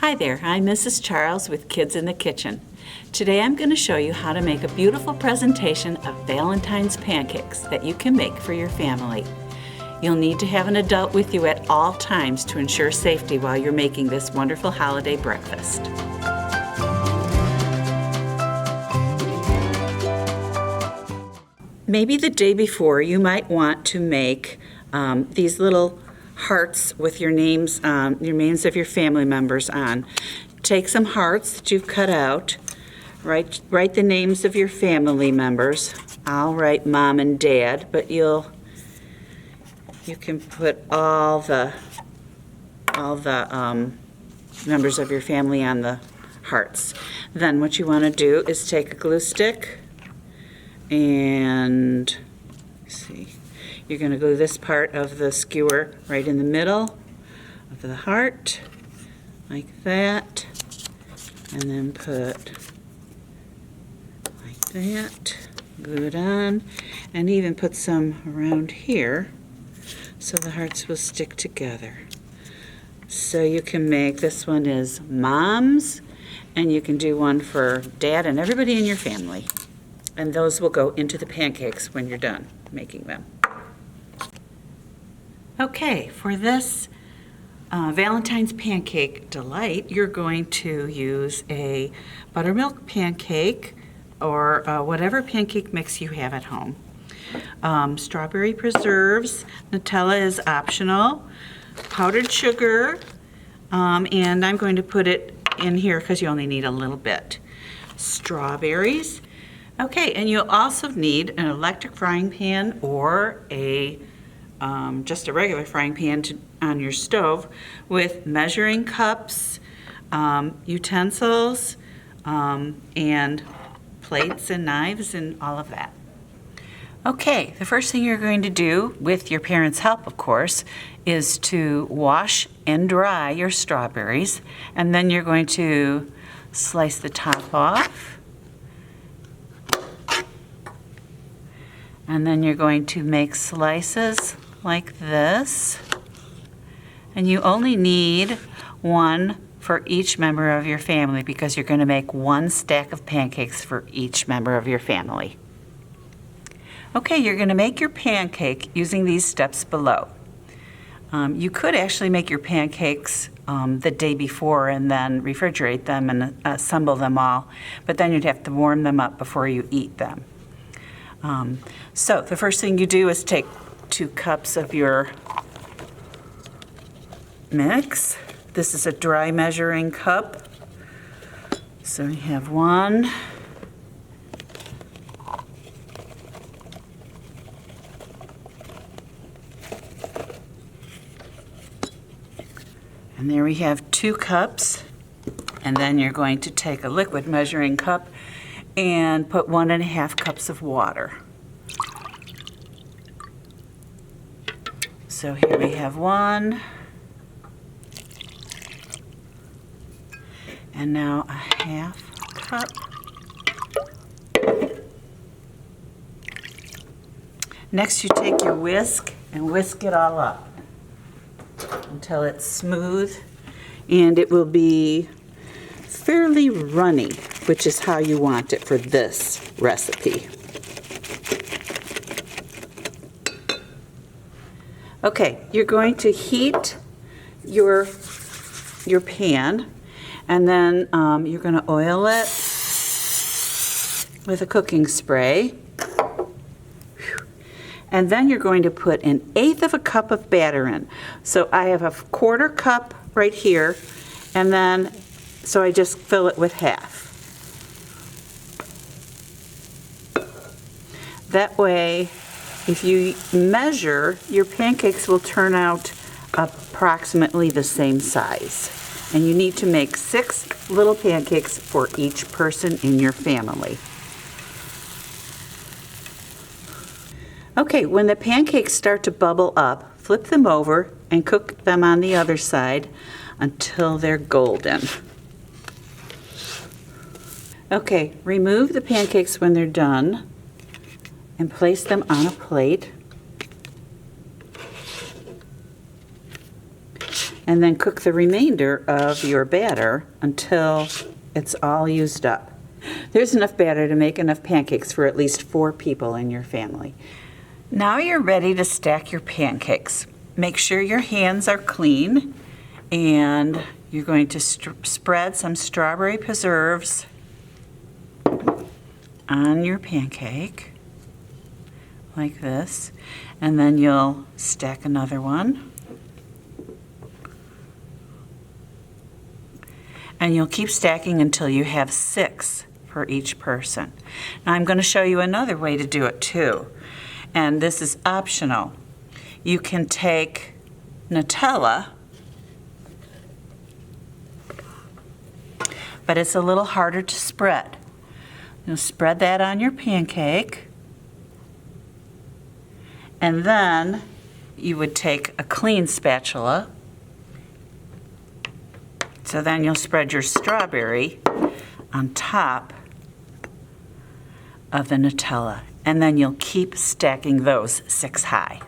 Hi there, I'm Mrs. Charles with Kids in the Kitchen. Today I'm going to show you how to make a beautiful presentation of Valentine's pancakes that you can make for your family. You'll need to have an adult with you at all times to ensure safety while you're making this wonderful holiday breakfast. Maybe the day before you might want to make these little hearts with your names of your family members on. Take some hearts that you've cut out, write the names of your family members. I'll write Mom and Dad, but you can put all the members of your family on the hearts. Then what you want to do is take a glue stick and you're going to glue this part of the skewer right in the middle of the heart, like that, and then put like that, glue it on, and even put some around here so the hearts will stick together. So you can make, this one is Mom's, and you can do one for Dad and everybody in your family. And those will go into the pancakes when you're done making them. Okay, for this Valentine's pancake delight, you're going to use a buttermilk pancake or whatever pancake mix you have at home. Strawberry preserves, Nutella is optional, powdered sugar, and I'm going to put it in here because you only need a little bit. Strawberries. Okay, and you'll also need an electric frying pan or just a regular frying pan on your stove with measuring cups, utensils, and plates and knives and all of that. Okay, the first thing you're going to do, with your parents' help of course, is to wash and dry your strawberries, and then you're going to slice the top off. And then you're going to make slices like this. And you only need one for each member of your family because you're going to make one stack of pancakes for each member of your family. Okay, you're going to make your pancake using these steps below. You could actually make your pancakes the day before and then refrigerate them and assemble them all, but then you'd have to warm them up before you eat them. So the first thing you do is take 2 cups of your mix. This is a dry measuring cup. So we have 1. And there we have 2 cups. And then you're going to take a liquid measuring cup and put 1.5 cups of water. So here we have 1, and now a 1/2 cup. Next you take your whisk and whisk it all up until it's smooth, and it will be fairly runny, which is how you want it for this recipe. Okay, you're going to heat your pan, and then you're going to oil it with a cooking spray. And then you're going to put 1/8 cup of batter in. So I have a 1/4 cup right here, and then so I just fill it with 1/2. That way, if you measure, your pancakes will turn out approximately the same size. And you need to make 6 little pancakes for each person in your family. Okay, when the pancakes start to bubble up, flip them over and cook them on the other side until they're golden. Okay, remove the pancakes when they're done and place them on a plate. And then cook the remainder of your batter until it's all used up. There's enough batter to make enough pancakes for at least 4 people in your family. Now you're ready to stack your pancakes. Make sure your hands are clean, and you're going to spread some strawberry preserves on your pancake like this, and then you'll stack another one. And you'll keep stacking until you have 6 for each person. Now I'm going to show you another way to do it too, and this is optional. You can take Nutella, but it's a little harder to spread. You'll spread that on your pancake, and then you would take a clean spatula. So then you'll spread your strawberry on top of the Nutella, and then you'll keep stacking those 6 high.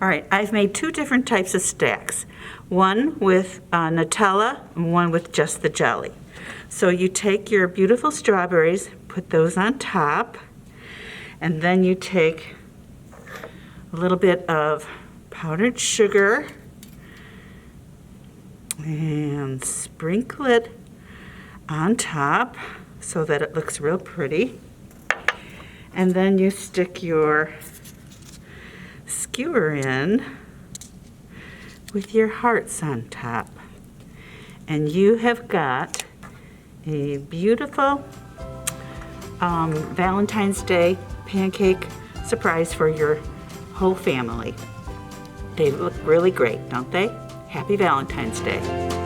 All right, I've made 2 different types of stacks, one with Nutella and one with just the jelly. So you take your beautiful strawberries, put those on top, and then you take a little bit of powdered sugar and sprinkle it on top so that it looks real pretty. And then you stick your skewer in with your hearts on top. And you have got a beautiful Valentine's Day pancake surprise for your whole family. They look really great, don't they? Happy Valentine's Day.